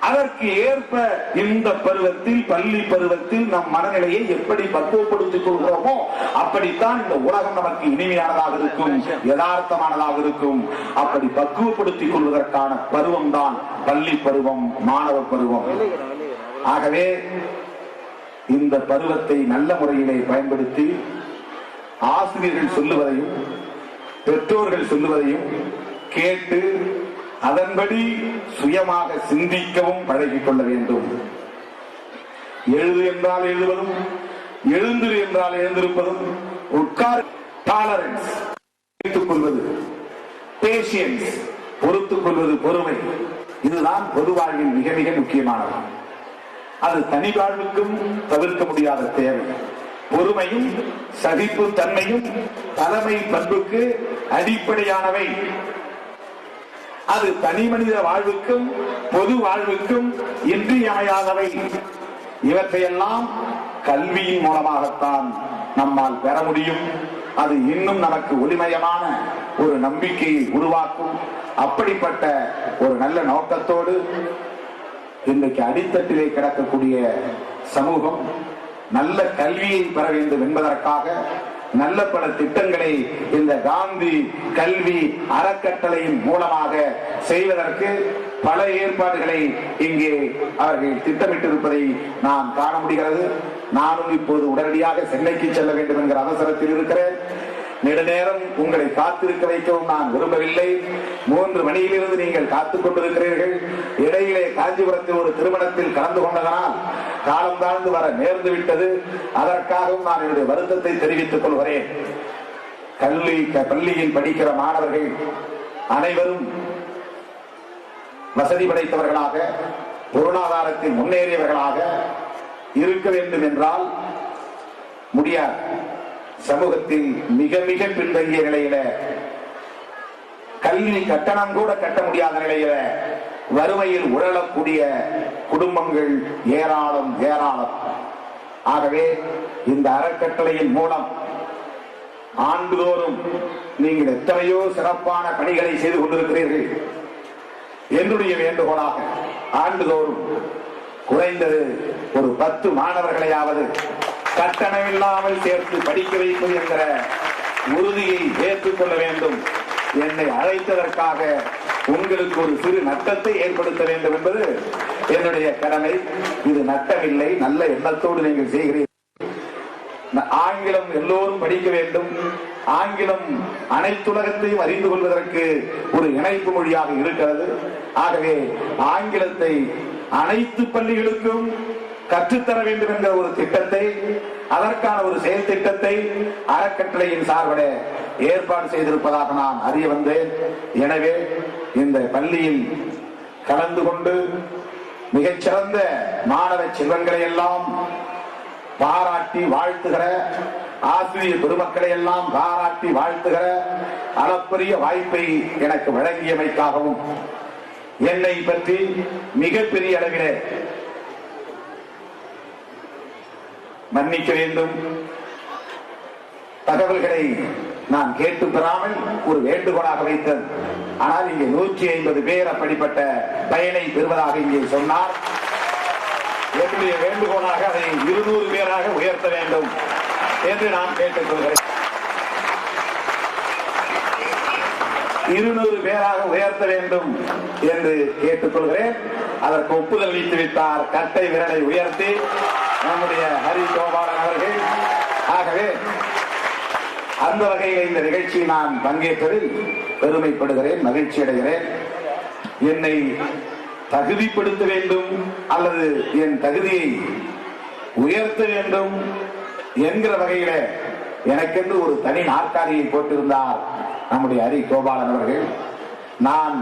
அதற்கு ஏற்ப இந்த பருவத்தில், பள்ளி பருவத்தில் நம் மனநிலையை எப்படி பக்குவப்படுத்திக் கொள்கிறோமோ அப்படித்தான் இந்த உலகம் நமக்கு இனிமையானதாக இருக்கும், யதார்த்தமானதாக இருக்கும். அப்படி பக்குவப்படுத்திக் கொள்வதற்கான பருவம் தான் பள்ளி பருவம், மாணவ பருவம். ஆகவே இந்த பருவத்தை நல்ல முறையிலே பயன்படுத்தி ஆசிரியர்கள் சொல்லுவதையும் பெற்றோர்கள் சொல்லுவதையும் கேட்டு அதன்படி சுயமாக சிந்திக்கவும் பழகிக் கொள்ள வேண்டும். எழுது என்றால் எழுதுவதும், எழுந்திரு என்றால் எழுந்திருப்பதும், உட்கார் டாலரன்ஸ் பொறுத்துக் கொள்வது, பேஷியன்ஸ் பொறுத்துக் கொள்வது, பொறுமை, இதுதான் பொது வாழ்வில் மிக மிக முக்கியமானது. அது தனி வாழ்வுக்கும் தவிர்க்க முடியாத தேவை. பொறுமையும் சகிப்பு தன்மையும் தலைமை பண்புக்கு அடிப்படையானவை. அது தனி மனித வாழ்வுக்கும் பொது வாழ்வுக்கும் இன்றியமையாதவை. இவற்றையெல்லாம் கல்வியின் மூலமாகத்தான் நம்மால் பெற முடியும். அது இன்னும் நமக்கு ஒளிமயமான ஒரு நம்பிக்கையை உருவாக்கும். அப்படிப்பட்ட ஒரு நல்ல நோக்கத்தோடு இன்றைக்கு அடித்தட்டிலே கிடக்கக்கூடிய சமூகம் நல்ல கல்வியை பெற வேண்டும் என்பதற்காக நல்ல பல திட்டங்களை இந்த காந்தி கல்வி அறக்கட்டளையின் மூலமாக செய்வதற்கு பல ஏற்பாடுகளை இங்கே அவர்கள் திட்டமிட்டிருப்பதை நாம் காண முடிகிறது. நானும் இப்போது உடனடியாக சென்னைக்கு செல்ல வேண்டும் என்கிற அவசரத்தில் இருக்கிறேன். நெடுநேரம் உங்களை காத்திருக்க வைக்கவும் நான் விரும்பவில்லை. 3 மணியிலிருந்து நீங்கள் காத்துக் கொண்டிருக்கிறீர்கள். இடையிலே காஞ்சிபுரத்தில் ஒரு திருமணத்தில் கலந்து கொண்டதனால் காலம் தாழ்ந்து வர நேர்ந்து விட்டது. அதற்காகவும் நான் என்னுடைய வருத்தத்தை தெரிவித்துக் கொள்கிறேன். பள்ளியில் படிக்கிற மாணவர்கள் அனைவரும் வசதி படைத்தவர்களாக, பொருளாதாரத்தில் முன்னேறியவர்களாக இருக்க வேண்டும் என்றால் முடியாது. சமூகத்தில் மிக மிக பின்தங்கிய நிலையில, கல்வி கட்டணம் கூட கட்ட முடியாத நிலையில வறுமையில் உழலக்கூடிய குடும்பங்கள் ஏராளம் ஏராளம். ஆகவே இந்த அறக்கட்டளையின் மூலம் ஆண்டுதோறும் நீங்கள் எத்தனையோ சிறப்பான பணிகளை செய்து கொண்டிருக்கிறீர்கள். என்னுடைய வேண்டுகோளாக ஆண்டுதோறும் குறைந்தது ஒரு 10 மாணவர்களையாவது கட்டணமில்லாமல் சேர்த்து படிக்க வைப்பது என்கிற உறுதியை ஏற்றுக்கொள்ள வேண்டும். என்னை அழைத்ததற்காக உங்களுக்கு ஒரு சிறு நட்டத்தை ஏற்படுத்த வேண்டும் என்பது என்னுடைய கடமை. இது நட்டமில்லை, நல்ல எண்ணத்தோடு நீங்கள் செய்கிறீர்கள். ஆங்கிலம் எல்லோரும் படிக்க வேண்டும். ஆங்கிலம் அனைத்துலகத்தையும் அறிந்து கொள்வதற்கு ஒரு இணைப்பு மொழியாக இருக்கிறது. ஆகவே ஆங்கிலத்தை அனைத்து பள்ளிகளுக்கும் கற்றுத்தர வேண்டும் என்ற ஒரு திட்டத்தை, அதற்கான ஒரு செயல் திட்டத்தை அறக்கட்டளையின் சார்பில் ஏற்பாடு செய்திருப்பதாக நான் அறிய வந்தேன். எனவே இந்த பள்ளியில் கலந்து கொண்டு மிகச்சிறந்த மாணவ செல்வங்களை எல்லாம் பாராட்டி வாழ்த்துகிற, ஆசிரியர் பெருமக்களை எல்லாம் பாராட்டி வாழ்த்துகிற அளப்பரிய வாய்ப்பை எனக்கு வழங்கியமைக்காகவும் என்னை பற்றி மிகப்பெரிய அளவிலே மன்னிக்க வேண்டும். தகவல்களை நான் கேட்டு பெறாமல் ஒரு வேண்டுகோளாக வைத்தேன். ஆனால் இங்கே 150 பேர் அப்படிப்பட்ட பயனை பெறுவதாக இங்கே சொன்னார். என்னுடைய வேண்டுகோளாக அதை 200 பேராக உயர்த்த வேண்டும் என்று நான் கேட்டுக் கொள்கிறேன். 200 பேராக உயர்த்த வேண்டும் என்று கேட்டுக் கொள்கிறேன். அதற்கு ஒப்புதல் அளித்து விட்டார் கட்டை விரலை உயர்த்தி நம்முடைய ஹரி கோபாலன் அவர்கள். ஆகவே அந்த வகையில் இந்த நிகழ்ச்சியில் நான் பங்கேற்றதில் பெருமைப்படுகிறேன், மகிழ்ச்சி அடைகிறேன். என்னை தகுதிப்படுத்த வேண்டும் அல்லது என் தகுதியை உயர்த்த வேண்டும் என்கிற வகையில எனக்கென்று ஒரு தனி நாற்காலியை போட்டிருந்தார் நம்முடைய ஹரி கோபாலன் அவர்கள். நான்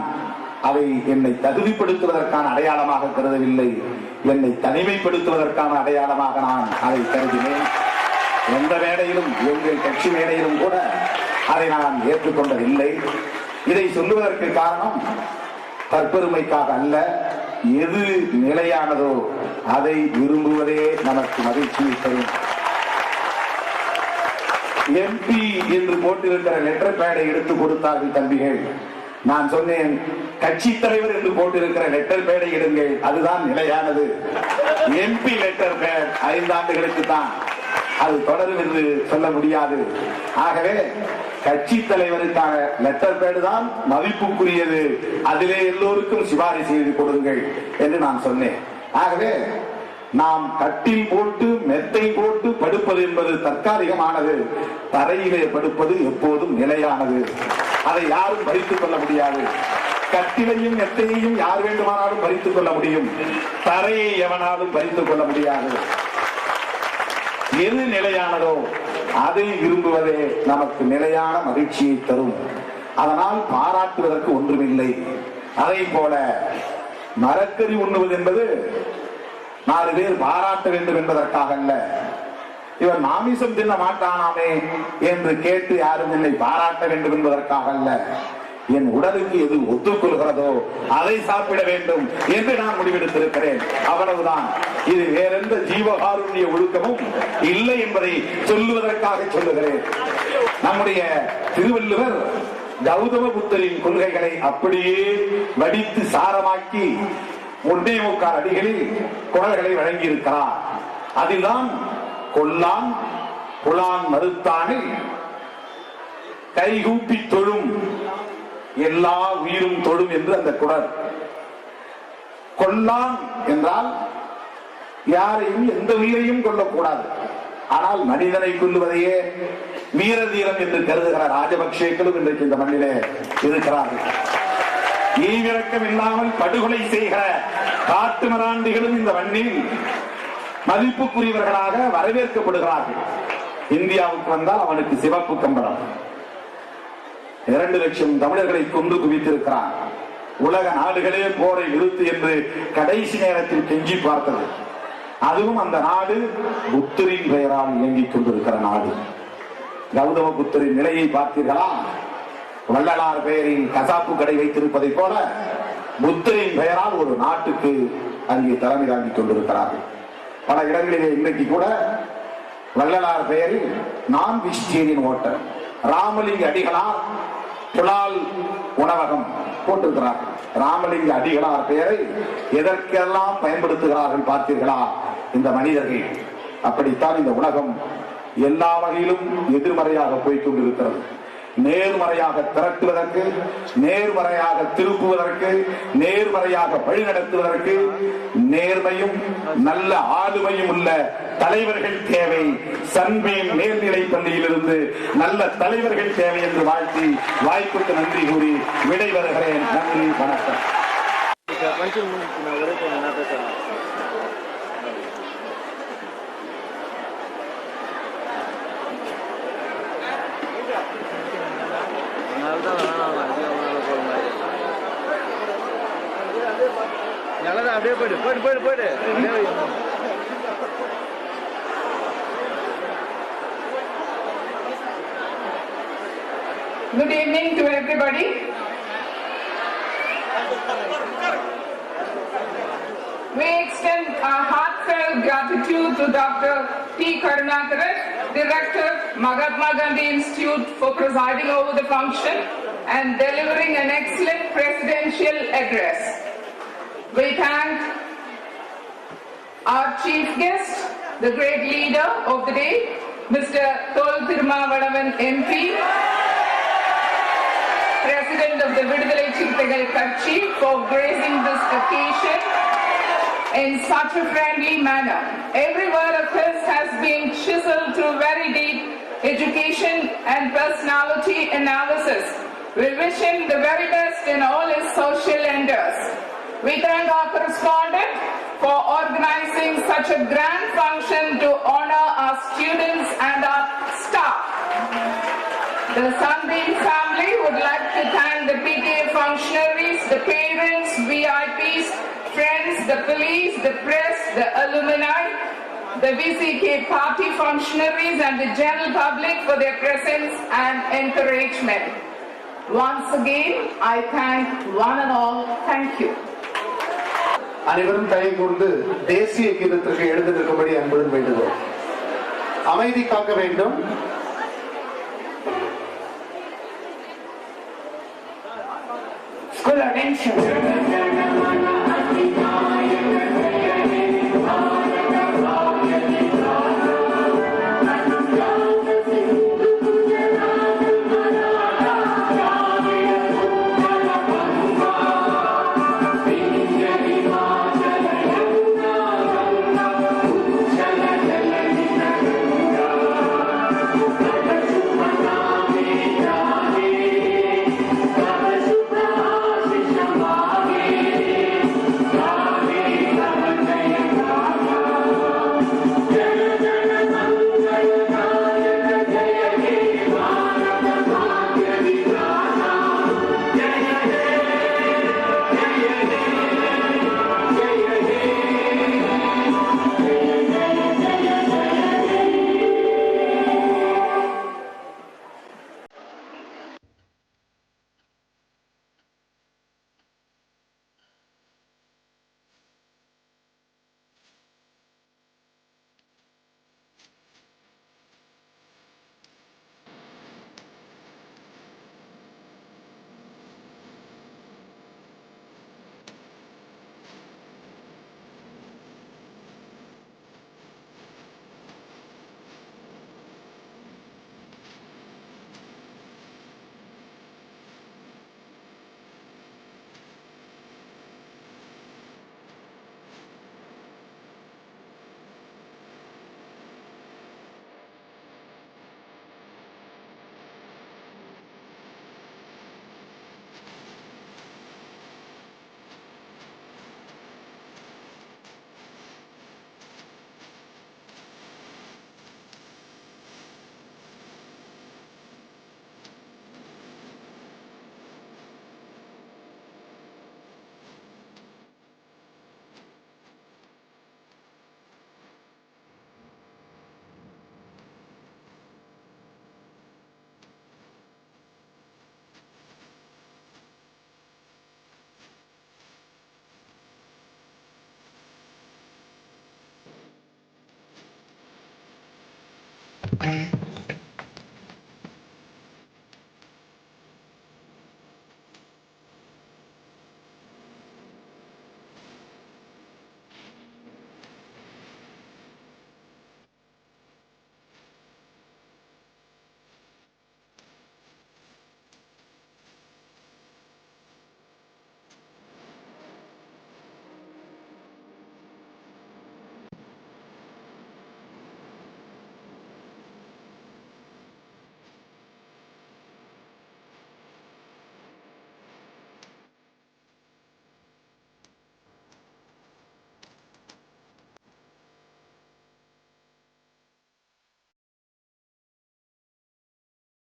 அதை என்னை தகுதிப்படுத்துவதற்கான அடையாளமாக கருதவில்லை, என்னை தனிமைப்படுத்துவதற்கான அடையாளமாக நான் அதை கருதினேன். எந்த மேடையிலும், எங்கள் கட்சி மேடையிலும் கூட அதை நான் ஏற்றுக்கொண்டதில்லை. இதை சொல்லுவதற்கு காரணம் தற்பெருமைக்காக அல்ல. எது நிலையானதோ அதை விரும்புவதே நமக்கு மகிழ்ச்சியை தரும். எம்பி என்று போட்டிருக்கிற லெட்டர் பேடை எடுத்து கொடுத்தார்கள் தம்பிகள். நான் சொன்னேன், கட்சி தலைவர் என்று போட்டிருக்கிற லெட்டர் பேடை எடுங்கள், அதுதான் நிலையானது. எம்பி லெட்டர் பேட் 5 ஆண்டுகளுக்கு தான், அது தொடரும் என்று சொல்ல முடியாது. ஆகவே கட்சி தலைவருக்கான லெட்டர் பேடு தான் மதிப்புக்குரியது, அதிலே எல்லோருக்கும் சிபாரிசு செய்து கொடுங்கள் என்று நான் சொன்னேன். ஆகவே நாம் கட்டில் போட்டு மெத்தை போட்டு படுப்பது என்பது தற்காலிகமானது, தரையிலே படுப்பது எப்போதும் நிலையானது. அதை யாரும் பறித்துக் கொள்ள முடியாது. கட்டிலையும் மெத்தையையும் யார் வேண்டுமானாலும் பறித்துக் கொள்ள முடியும், தரையை எவனாலும் பறித்துக் கொள்ள முடியாது. எது நிலையானதோ அதை விரும்புவதே நமக்கு நிலையான மகிழ்ச்சியை தரும். அதனால் பாராட்டுவதற்கு ஒன்றுமில்லை. அதை போல மரக்கறி உண்ணுவது என்பது 4 பேர் பாராட்ட வேண்டும் என்பதற்காக அல்ல. இவன் மாமிசம் தின்ன மாட்டானாமே என்று கேட்டு யாரும் என்னை பாராட்ட வேண்டும் என்பதற்காக அல்ல. என் உடலுக்கு எது ஒத்துக்கொள்கிறதோ அதை சாப்பிட வேண்டும் என்று நான் முடிவெடுத்திருக்கிறேன். அவ்வளவுதான். இது வேறெந்த ஜீவகாருண்ய ஒழுக்கமும் இல்லை என்பதை சொல்லுவதற்காக சொல்லுகிறேன். நம்முடைய திருவள்ளுவர் கௌதம புத்தரின் கொள்கைகளை அப்படியே வடித்து சாரமாக்கி 1.25 அடிகளில் குறள்களை வழங்கியிருக்கிறார். அதில்தான் கொல்லான் புலான் மறுத்தானில் கைகூப்பி தொழும் எல்லா உயிரும் தொழும் என்று அந்த குறள். கொல்லான் என்றால் யாரையும் எந்த உயிரையும் கொல்லக்கூடாது. ஆனால் மனிதனை கொல்லுவதையே வீர தீரம் என்று கருதுகிற ராஜபக்சேக்களும் இன்றைக்கு இந்த மண்ணிலே இருக்கிறார்கள். ஈவிரக்கம் இல்லாமல் படுகொலை செய்கிற காட்டு மராண்டிகளும் இந்த மண்ணில் மதிப்புக்குரியவர்களாக வரவேற்கப்படுகிறார்கள். இந்தியாவுக்கு வந்தால் அவனுக்கு சிவப்பு கம்பளம். 2 லட்சம் தமிழர்களை கொண்டு குவித்திருக்கிறான். உலக நாடுகளே போரை நிறுத்து என்று கடைசி நேரத்தில் கெஞ்சி பார்த்தது. அதுவும் அந்த நாடு புத்தரின் பெயரால் இயங்கிக் கொண்டிருக்கிற நாடு. கௌதம புத்தரின் நிலையை பார்த்தீர்களா? வள்ளலார் பெயரில் கசாப்பு கடை வைத்திருப்பதை போல புத்தரின் பெயரால் ஒரு நாட்டுக்கு அங்கே தலைமை தாங்கிக் கொண்டிருக்கிறார்கள். பல இடங்களிலே இன்றைக்கு கூட வள்ளலார் பெயரில் நான் வெஜிடேரியன் ஹோட்டல், ராமலிங்க அடிகளார் புலால் உணவகம் போட்டிருக்கிறார்கள். ராமலிங்க அடிகளார் பெயரை எதற்கெல்லாம் பயன்படுத்துகிறார்கள் பார்த்தீர்களா இந்த மனிதர்கள்? அப்படித்தான் இந்த உலகம் எல்லா வகையிலும் எதிர்மறையாக போய்கொண்டிருக்கிறது. நேர்மறையாக திரட்டுவதற்கு, நேர்மறையாக திருப்புவதற்கு, நேர்மறையாக வழிநடத்துவதற்கு நேர்மையும் நல்ல ஆளுமையும் உள்ள தலைவர்கள் தேவை. சன்பேன் மேல்நிலை பள்ளியிலிருந்து நல்ல தலைவர்கள் தேவை என்று வாழ்த்தி வாய்ப்புக்கு நன்றி கூறி விடைபெறுகிறேன். நன்றி, வணக்கம். Good evening to everybody. We extend our heartfelt gratitude to Dr. T. Karunakaran, Director, Mahatma Gandhi Institute, for presiding over the function and delivering an excellent presidential address. We thank our chief guest, the great leader of the day, Mr. Thol Thirumavadavan MP, President of the Vidudalai Chirutaigal Katchi, for gracing this occasion in such a friendly manner. Every word of his has been chiseled through very deep education and personality analysis. We wish him the very best in all his social endeavors. We thank our correspondent for organizing such a grand function to honor our students and our staff. The Sunbeam family would like to thank the PTA functionaries, the parents, VIPs, friends, the police, the press, the alumni, the VCK party functionaries and the general public for their presence and encouragement. Once again, I thank one and all. Thank you. அனைவரும் கை கொண்டு தேசிய கீதத்திற்கு எழுந்திருக்கும்படி அன்புடன் வேண்டுகிறோம். அமைதி காக்க வேண்டும். Full attention. Shama Bye.